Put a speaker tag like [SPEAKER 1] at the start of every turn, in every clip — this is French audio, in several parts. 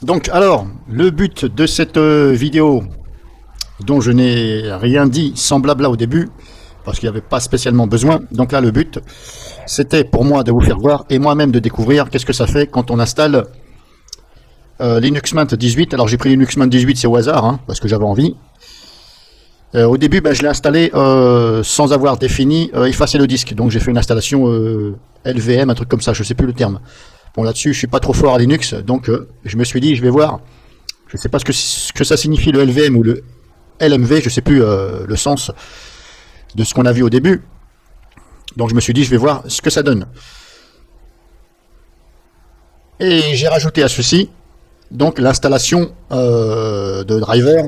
[SPEAKER 1] Donc, alors, le but de cette vidéo, dont je n'ai rien dit sans blabla au début, parce qu'il n'y avait pas spécialement besoin. Donc là, le but, c'était pour moi de vous faire voir et moi-même de découvrir qu'est-ce que ça fait quand on installe Linux Mint 18. Alors j'ai pris Linux Mint 18, c'est au hasard, hein, parce que j'avais envie. Au début, je l'ai installé sans avoir défini effacer le disque. Donc j'ai fait une installation LVM, un truc comme ça, je sais plus le terme. Bon, là-dessus, je suis pas trop fort à Linux, donc je me suis dit, je vais voir. Je sais pas ce que ça signifie le LVM ou le LMV, je sais plus le sens de ce qu'on a vu au début. Donc je me suis dit, je vais voir ce que ça donne. Et j'ai rajouté à ceci donc l'installation de driver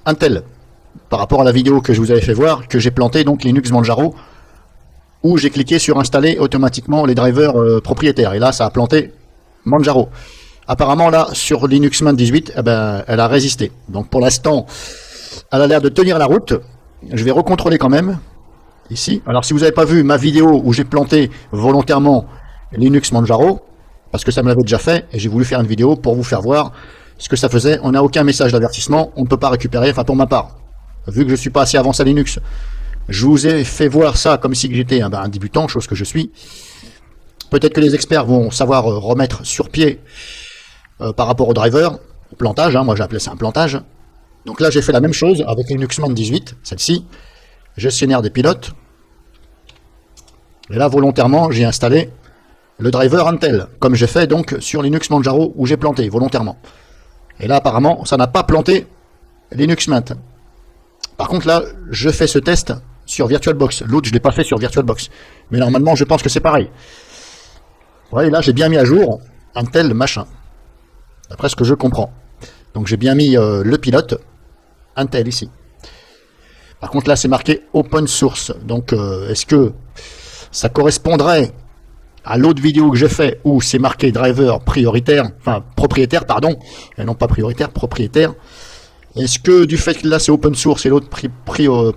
[SPEAKER 1] Intel par rapport à la vidéo que je vous avais fait voir, que j'ai planté donc Linux Manjaro, où j'ai cliqué sur installer automatiquement les drivers propriétaires. Et là, ça a planté Manjaro. Apparemment, là, sur Linux Mint 18, elle a résisté. Donc pour l'instant, elle a l'air de tenir la route. Je vais recontrôler quand même, ici. Alors si vous n'avez pas vu ma vidéo où j'ai planté volontairement Linux Manjaro, parce que ça me l'avait déjà fait, et j'ai voulu faire une vidéo pour vous faire voir ce que ça faisait. On n'a aucun message d'avertissement, on ne peut pas récupérer, enfin pour ma part. Vu que je ne suis pas assez avancé à Linux, je vous ai fait voir ça comme si j'étais un débutant, chose que je suis. Peut-être que les experts vont savoir remettre sur pied par rapport au driver, au plantage, moi j'ai appelé ça un plantage. Donc là j'ai fait la même chose avec Linux Mint 18, celle-ci, gestionnaire des pilotes. Et là volontairement j'ai installé le driver Intel, comme j'ai fait donc sur Linux Manjaro où j'ai planté volontairement. Et là apparemment ça n'a pas planté Linux Mint. Par contre là je fais ce test sur VirtualBox. L'autre je ne l'ai pas fait sur VirtualBox. Mais normalement je pense que c'est pareil. Vous voyez là j'ai bien mis à jour Intel machin. D'après ce que je comprends. Donc j'ai bien mis le pilote Intel ici. Par contre là c'est marqué open source. Donc est-ce que ça correspondrait à l'autre vidéo que j'ai fait où c'est marqué driver prioritaire, enfin propriétaire pardon, et non pas prioritaire, propriétaire. Est-ce que du fait que là c'est open source et l'autre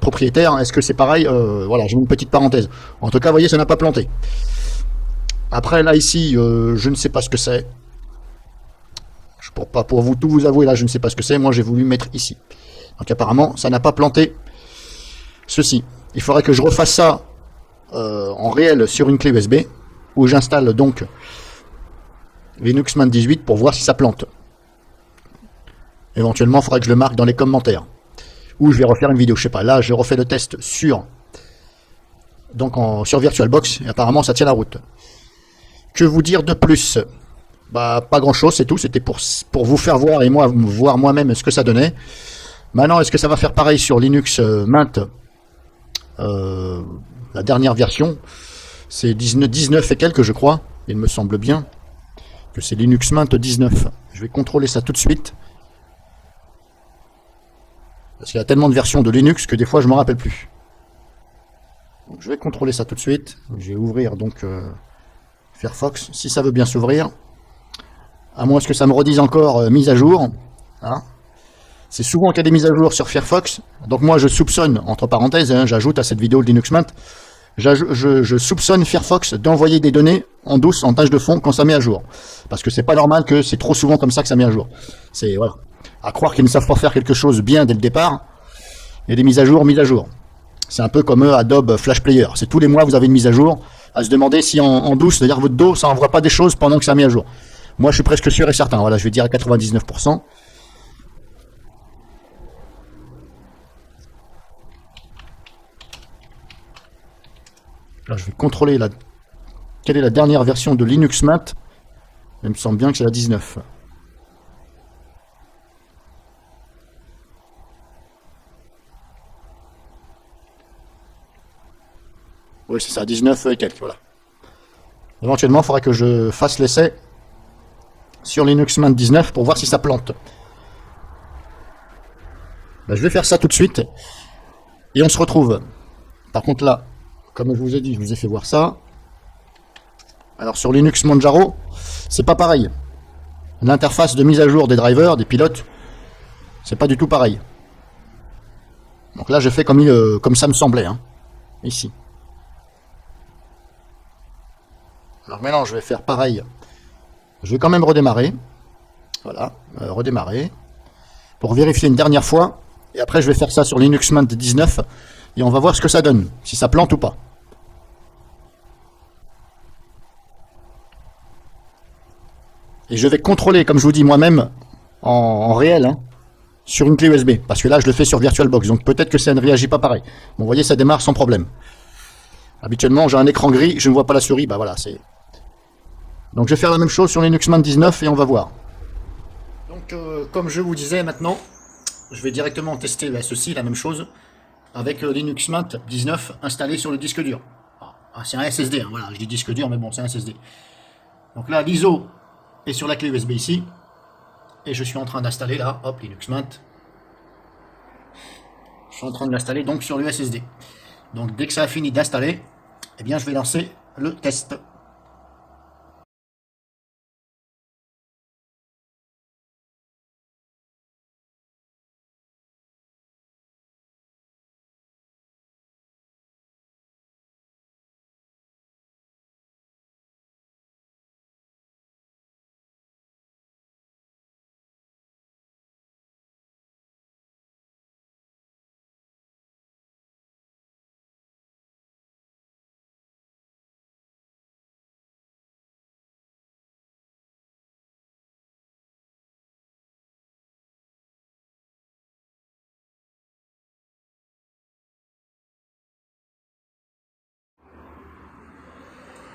[SPEAKER 1] propriétaire, est-ce que c'est pareil? Voilà, j'ai mis une petite parenthèse. En tout cas, vous voyez, ça n'a pas planté. Après là ici, je ne sais pas ce que c'est. Pour vous tout vous avouer là, je ne sais pas ce que c'est. Moi j'ai voulu mettre ici. Donc apparemment, ça n'a pas planté ceci. Il faudrait que je refasse ça en réel sur une clé USB. Où j'installe donc Linux Mint 18 pour voir si ça plante. Éventuellement, il faudrait que je le marque dans les commentaires. Ou je vais refaire une vidéo, je sais pas. Là, je refais le test sur VirtualBox et apparemment ça tient la route. Que vous dire de plus? Pas grand chose, c'est tout. C'était pour vous faire voir et moi voir moi-même ce que ça donnait. Maintenant, est-ce que ça va faire pareil sur Linux Mint la dernière version? C'est 19 et quelques, je crois. Il me semble bien que c'est Linux Mint 19. Je vais contrôler ça tout de suite. Parce qu'il y a tellement de versions de Linux que des fois je ne me rappelle plus. Donc, je vais contrôler ça tout de suite. Je vais ouvrir donc Firefox, si ça veut bien s'ouvrir. À moins que ça me redise encore mise à jour. Hein. C'est souvent qu'il y a des mises à jour sur Firefox. Donc moi je soupçonne, entre parenthèses, j'ajoute à cette vidéo de Linux Mint, je soupçonne Firefox d'envoyer des données en douce, en tâche de fond, quand ça met à jour. Parce que c'est pas normal que c'est trop souvent comme ça que ça met à jour. C'est, voilà. À croire qu'ils ne savent pas faire quelque chose bien dès le départ. Il y a des mises à jour, C'est un peu comme Adobe Flash Player. C'est tous les mois, vous avez une mise à jour. À se demander si en douce, c'est-à-dire votre dos, ça envoie pas des choses pendant que ça met à jour. Moi, je suis presque sûr et certain. Voilà, je vais dire à 99%. Là, je vais contrôler quelle est la dernière version de Linux Mint. Il me semble bien que c'est la 19. Oui, c'est ça, 19 et quelques, voilà. Éventuellement, il faudrait que je fasse l'essai sur Linux Mint 19 pour voir si ça plante. Je vais faire ça tout de suite. Et on se retrouve. Par contre là, comme je vous ai dit, je vous ai fait voir ça. Alors sur Linux Manjaro, c'est pas pareil. L'interface de mise à jour des drivers, des pilotes, c'est pas du tout pareil. Donc là, j'ai fait comme ça me semblait, ici. Alors maintenant, je vais faire pareil. Je vais quand même redémarrer. Voilà, redémarrer. Pour vérifier une dernière fois. Et après, je vais faire ça sur Linux Mint 19. Et on va voir ce que ça donne. Si ça plante ou pas. Et je vais contrôler, comme je vous dis moi-même, en réel, hein, sur une clé USB. Parce que là, je le fais sur VirtualBox. Donc peut-être que ça ne réagit pas pareil. Bon, vous voyez, ça démarre sans problème. Habituellement, j'ai un écran gris, je ne vois pas la souris. Bah voilà, c'est... Donc je vais faire la même chose sur Linux Mint 19 et on va voir. Donc comme je vous disais maintenant, je vais directement tester ceci, la même chose, avec Linux Mint 19 installé sur le disque dur. Ah, c'est un SSD, hein, voilà, je dis disque dur, mais bon, c'est un SSD. Donc là, l'ISO est sur la clé USB ici, et je suis en train d'installer là, hop, Linux Mint. Je suis en train de l'installer donc sur le SSD. Donc dès que ça a fini d'installer, eh bien je vais lancer le test.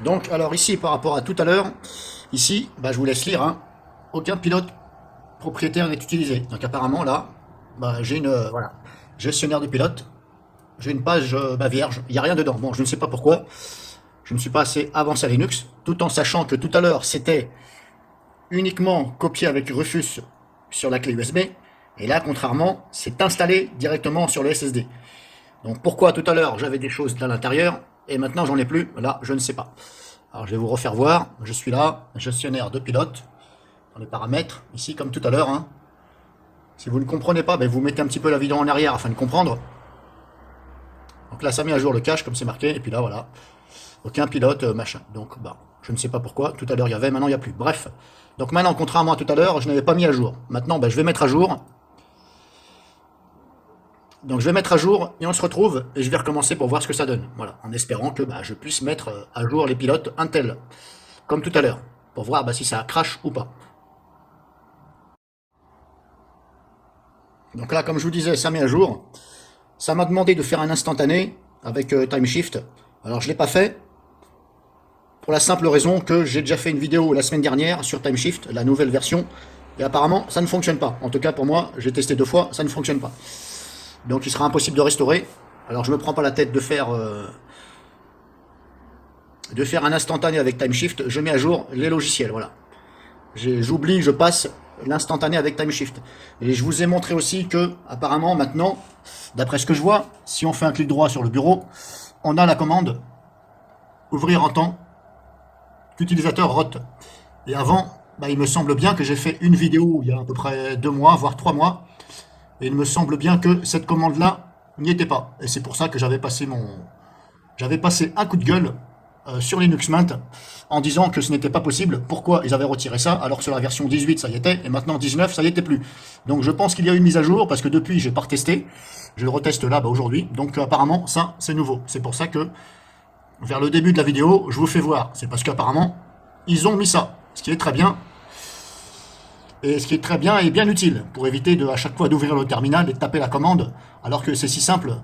[SPEAKER 1] Donc, alors ici, par rapport à tout à l'heure, ici, bah, je vous laisse lire, hein, aucun pilote propriétaire n'est utilisé. Donc apparemment, là, bah, j'ai une, voilà, gestionnaire de pilote, j'ai une page vierge, il n'y a rien dedans. Bon, je ne sais pas pourquoi, je ne suis pas assez avancé à Linux, tout en sachant que tout à l'heure, c'était uniquement copié avec Rufus sur la clé USB, et là, contrairement, c'est installé directement sur le SSD. Donc pourquoi tout à l'heure, j'avais des choses à l'intérieur, et maintenant j'en ai plus, là, je ne sais pas. Alors je vais vous refaire voir, je suis là, gestionnaire de pilote, dans les paramètres, ici comme tout à l'heure, hein. Si vous ne comprenez pas, ben, vous mettez un petit peu la vidéo en arrière afin de comprendre. Donc là, ça met à jour le cache, comme c'est marqué, et puis là, voilà, aucun pilote, machin. Donc, bah, je ne sais pas pourquoi, tout à l'heure il y avait, maintenant il n'y a plus. Bref, donc maintenant, contrairement à tout à l'heure, je n'avais pas mis à jour. Maintenant, ben, je vais mettre à jour. Donc je vais mettre à jour, et on se retrouve, et je vais recommencer pour voir ce que ça donne. Voilà, en espérant que bah, je puisse mettre à jour les pilotes Intel, comme tout à l'heure, pour voir bah, si ça crache ou pas. Donc là, comme je vous disais, ça met à jour. Ça m'a demandé de faire un instantané avec TimeShift. Alors je ne l'ai pas fait, pour la simple raison que j'ai déjà fait une vidéo la semaine dernière sur TimeShift, la nouvelle version, et apparemment ça ne fonctionne pas. En tout cas pour moi, j'ai testé 2 fois, ça ne fonctionne pas. Donc il sera impossible de restaurer. Alors je me prends pas la tête de faire un instantané avec TimeShift, je mets à jour les logiciels, voilà. J'oublie, je passe l'instantané avec TimeShift. Et je vous ai montré aussi que, apparemment, maintenant, d'après ce que je vois, si on fait un clic droit sur le bureau, on a la commande ouvrir en temps qu'utilisateur rote. Et avant, bah, il me semble bien que j'ai fait une vidéo il y a à peu près 2 mois, voire 3 mois, et il me semble bien que cette commande-là n'y était pas. Et c'est pour ça que j'avais passé un coup de gueule sur Linux Mint en disant que ce n'était pas possible. Pourquoi ils avaient retiré ça alors que sur la version 18 ça y était et maintenant 19 ça y était plus. Donc je pense qu'il y a eu une mise à jour parce que depuis j'ai pas retesté. Je le reteste là aujourd'hui. Donc apparemment ça c'est nouveau. C'est pour ça que vers le début de la vidéo je vous fais voir. C'est parce qu'apparemment ils ont mis ça. Ce qui est très bien. Et ce qui est très bien et bien utile pour éviter à chaque fois d'ouvrir le terminal et de taper la commande alors que c'est si simple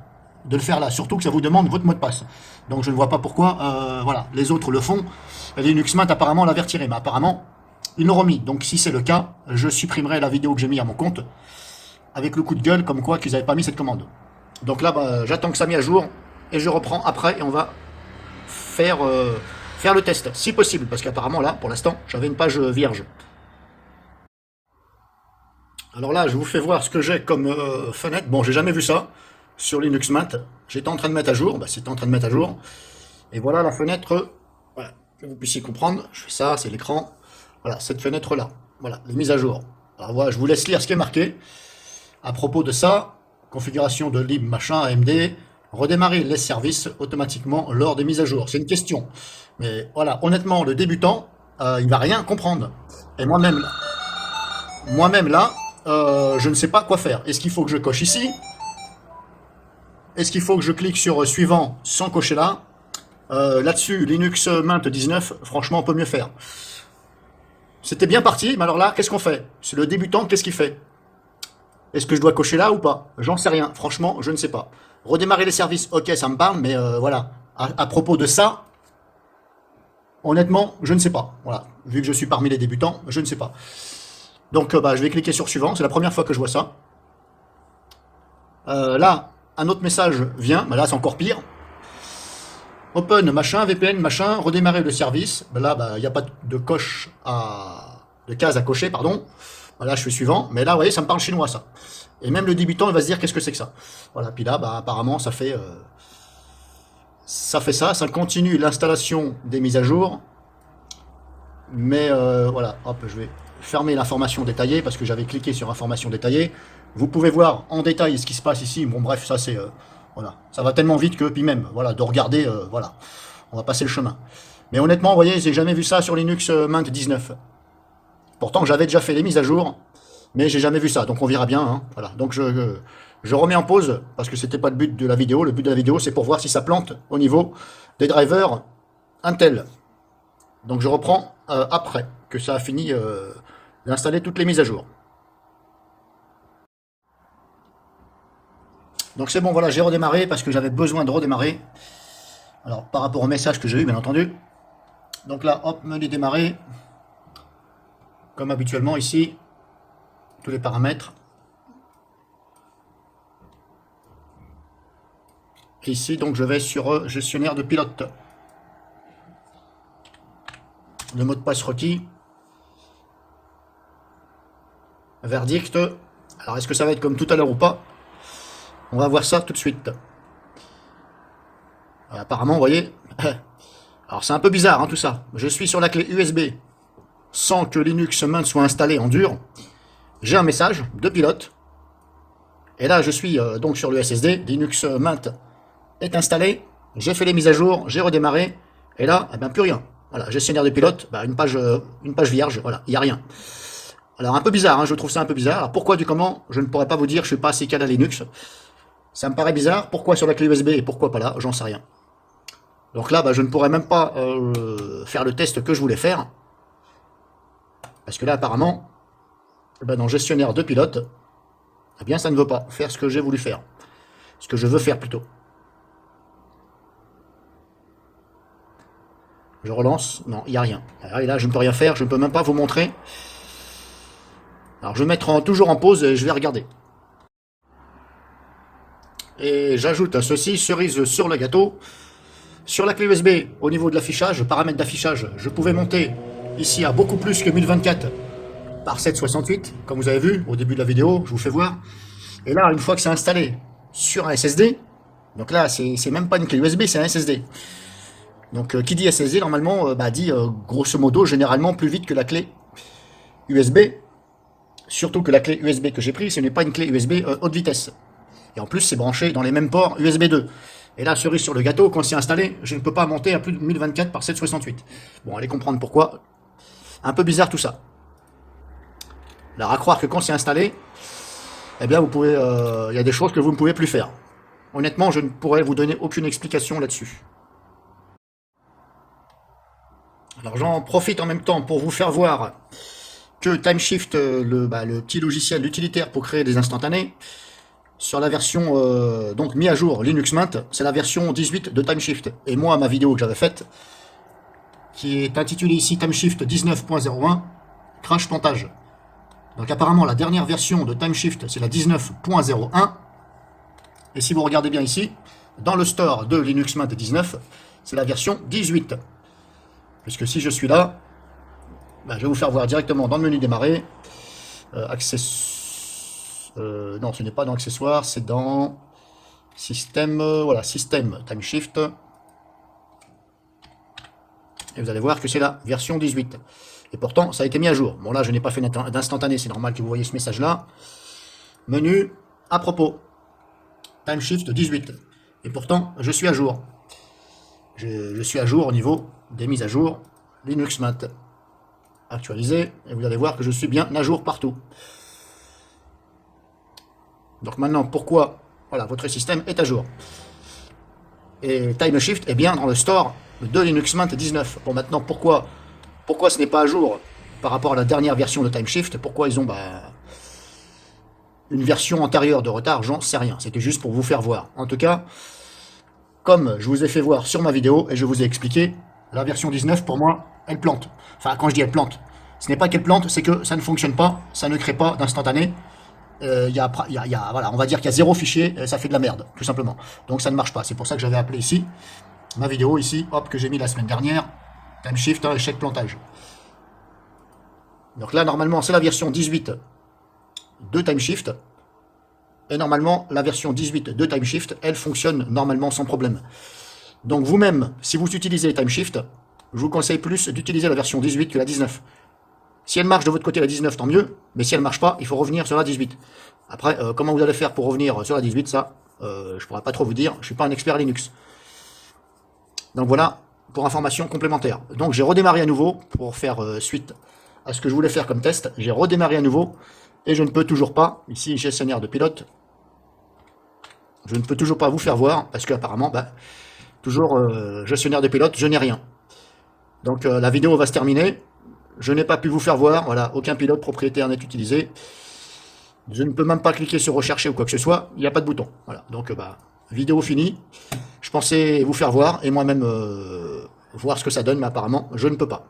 [SPEAKER 1] de le faire là, surtout que ça vous demande votre mot de passe. Donc je ne vois pas pourquoi, voilà, les autres le font. Linux Mint apparemment l'avait retiré, mais apparemment ils l'ont remis. Donc si c'est le cas, je supprimerai la vidéo que j'ai mis à mon compte avec le coup de gueule comme quoi qu'ils n'avaient pas mis cette commande. Donc là, bah, j'attends que ça mette à jour et je reprends après et on va faire le test, si possible, parce qu'apparemment là, pour l'instant, j'avais une page vierge. Alors là, je vous fais voir ce que j'ai comme fenêtre. Bon, j'ai jamais vu ça sur Linux Mint. J'étais en train de mettre à jour. Bah, c'était en train de mettre à jour. Et voilà la fenêtre. Voilà, que vous puissiez comprendre. Je fais ça, c'est l'écran. Voilà, cette fenêtre-là. Voilà, les mises à jour. Alors voilà, je vous laisse lire ce qui est marqué. À propos de ça, configuration de lib machin AMD. Redémarrer les services automatiquement lors des mises à jour. C'est une question. Mais voilà, honnêtement, le débutant, il va rien comprendre. Et moi-même, moi-même là, je ne sais pas quoi faire. Est-ce qu'il faut que je coche ici? Est-ce qu'il faut que je clique sur suivant sans cocher là? Là-dessus, Linux Mint 19, franchement, on peut mieux faire. C'était bien parti, mais alors là, qu'est-ce qu'on fait? C'est le débutant, qu'est-ce qu'il fait? Est-ce que je dois cocher là ou pas? J'en sais rien, franchement, je ne sais pas. Redémarrer les services, ok, ça me parle, mais voilà. À propos de ça, honnêtement, je ne sais pas. Voilà, vu que je suis parmi les débutants, je ne sais pas. Donc, je vais cliquer sur suivant, c'est la première fois que je vois ça. Là, un autre message vient, là, c'est encore pire. Open, machin, VPN, machin, redémarrer le service. Là, il n'y a pas de coche de case à cocher, pardon. Là, je fais suivant. Mais là, vous voyez, ça me parle chinois, ça. Et même le débutant, il va se dire, qu'est-ce que c'est que ça? Voilà, puis là, apparemment, ça fait ça. Ça continue l'installation des mises à jour. Mais voilà, hop, je vais fermer l'information détaillée, parce que j'avais cliqué sur information détaillée. Vous pouvez voir en détail ce qui se passe ici. Bon, bref, ça, c'est... voilà, ça va tellement vite que, puis même, voilà, de regarder, voilà, on va passer le chemin. Mais honnêtement, vous voyez, j'ai jamais vu ça sur Linux Mint 19. Pourtant, j'avais déjà fait les mises à jour, mais j'ai jamais vu ça, donc on verra bien. Hein, voilà, donc je remets en pause, parce que c'était pas le but de la vidéo. Le but de la vidéo, c'est pour voir si ça plante au niveau des drivers Intel. Donc je reprends après que ça a fini d'installer toutes les mises à jour. Donc c'est bon, voilà, j'ai redémarré parce que j'avais besoin de redémarrer. Alors, par rapport au message que j'ai eu, bien entendu. Donc là, hop, menu démarrer. Comme habituellement ici, tous les paramètres. Et ici, donc je vais sur gestionnaire de pilote. Le mot de passe requis. Verdict. Alors, est-ce que ça va être comme tout à l'heure ou pas? On va voir ça tout de suite. Apparemment, vous voyez, alors c'est un peu bizarre hein, tout ça. Je suis sur la clé USB sans que Linux Mint soit installé en dur. J'ai un message de pilote. Et là, je suis donc sur le SSD. Linux Mint est installé. J'ai fait les mises à jour, j'ai redémarré. Et là, eh ben, plus rien. Voilà, gestionnaire de pilote, une page vierge. Voilà, il n'y a rien. Alors un peu bizarre, hein, je trouve ça un peu bizarre. Alors pourquoi du comment, je ne pourrais pas vous dire, je suis pas assez calé à Linux. Ça me paraît bizarre. Pourquoi sur la clé USB et pourquoi pas là? J'en sais rien. Donc là, je ne pourrais même pas faire le test que je voulais faire. Parce que là, apparemment, dans gestionnaire de pilote, eh bien, ça ne veut pas faire ce que j'ai voulu faire. Ce que je veux faire plutôt. Je relance. Non, il n'y a rien. Et là, je ne peux rien faire. Je ne peux même pas vous montrer. Alors, je vais mettre toujours en pause et je vais regarder. Et j'ajoute à ceci, cerise sur le gâteau. Sur la clé USB, au niveau de l'affichage, paramètres d'affichage, je pouvais monter ici à beaucoup plus que 1024 par 768, comme vous avez vu au début de la vidéo, je vous fais voir. Et là, une fois que c'est installé sur un SSD, donc là, c'est même pas une clé USB, c'est un SSD. Donc, qui dit SSD, normalement, dit grosso modo, généralement, plus vite que la clé USB. Surtout que la clé USB que j'ai prise, ce n'est pas une clé USB haute vitesse. Et en plus, c'est branché dans les mêmes ports USB 2. Et là, cerise sur le gâteau, quand c'est installé, je ne peux pas monter à plus de 1024 par 768. Bon, allez comprendre pourquoi. Un peu bizarre tout ça. Alors, à croire que quand c'est installé, eh bien, vous pouvez, y a des choses que vous ne pouvez plus faire. Honnêtement, je ne pourrais vous donner aucune explication là-dessus. Alors, j'en profite en même temps pour vous faire voir que TimeShift, le petit logiciel utilitaire pour créer des instantanés, sur la version donc mis à jour Linux Mint, c'est la version 18 de TimeShift. Et moi, ma vidéo que j'avais faite, qui est intitulée ici TimeShift 19.01, crash plantage. Donc apparemment, la dernière version de TimeShift, c'est la 19.01. Et si vous regardez bien ici, dans le store de Linux Mint 19, c'est la version 18. Puisque si je suis là, je vais vous faire voir directement dans le menu démarrer, non, ce n'est pas dans accessoires, c'est dans système, voilà, système TimeShift. Et vous allez voir que c'est la version 18. Et pourtant, ça a été mis à jour. Bon, là, je n'ai pas fait d'instantané, c'est normal que vous voyez ce message-là. Menu, à propos, TimeShift 18. Et pourtant, je suis à jour. Je suis à jour au niveau des mises à jour Linux Mint. actualiser, et vous allez voir que je suis bien à jour partout. Donc maintenant, pourquoi voilà, votre système est à jour. Et TimeShift est bien dans le store de Linux Mint 19. Bon, maintenant, pourquoi ce n'est pas à jour par rapport à la dernière version de TimeShift? Pourquoi ils ont une version antérieure de retard? J'en sais rien. C'était juste pour vous faire voir. En tout cas, comme je vous ai fait voir sur ma vidéo et je vous ai expliqué, la version 19, pour moi, elle plante. Enfin, quand je dis elle plante, ce n'est pas qu'elle plante, c'est que ça ne fonctionne pas, ça ne crée pas d'instantané. Voilà, on va dire qu'il y a 0 fichier, ça fait de la merde, tout simplement. Donc ça ne marche pas. C'est pour ça que j'avais appelé ici, ma vidéo ici, hop, que j'ai mis la semaine dernière, TimeShift, échec plantage. Donc là, normalement, c'est la version 18 de TimeShift. Et normalement, la version 18 de TimeShift, elle fonctionne normalement sans problème. Donc vous-même, si vous utilisez TimeShift, je vous conseille plus d'utiliser la version 18 que la 19. Si elle marche de votre côté la 19, tant mieux, mais si elle ne marche pas, il faut revenir sur la 18. Après, comment vous allez faire pour revenir sur la 18, ça, je ne pourrais pas trop vous dire, je ne suis pas un expert Linux. Donc voilà, pour information complémentaire. Donc j'ai redémarré à nouveau, pour faire suite à ce que je voulais faire comme test, j'ai redémarré à nouveau, et je ne peux toujours pas, ici gestionnaire de pilote, je ne peux toujours pas vous faire voir, parce qu'apparemment, toujours gestionnaire de pilote, je n'ai rien. Donc la vidéo va se terminer. Je n'ai pas pu vous faire voir, voilà, aucun pilote propriétaire n'est utilisé. Je ne peux même pas cliquer sur rechercher ou quoi que ce soit, il n'y a pas de bouton. Voilà, donc vidéo finie. Je pensais vous faire voir et moi-même voir ce que ça donne, mais apparemment je ne peux pas.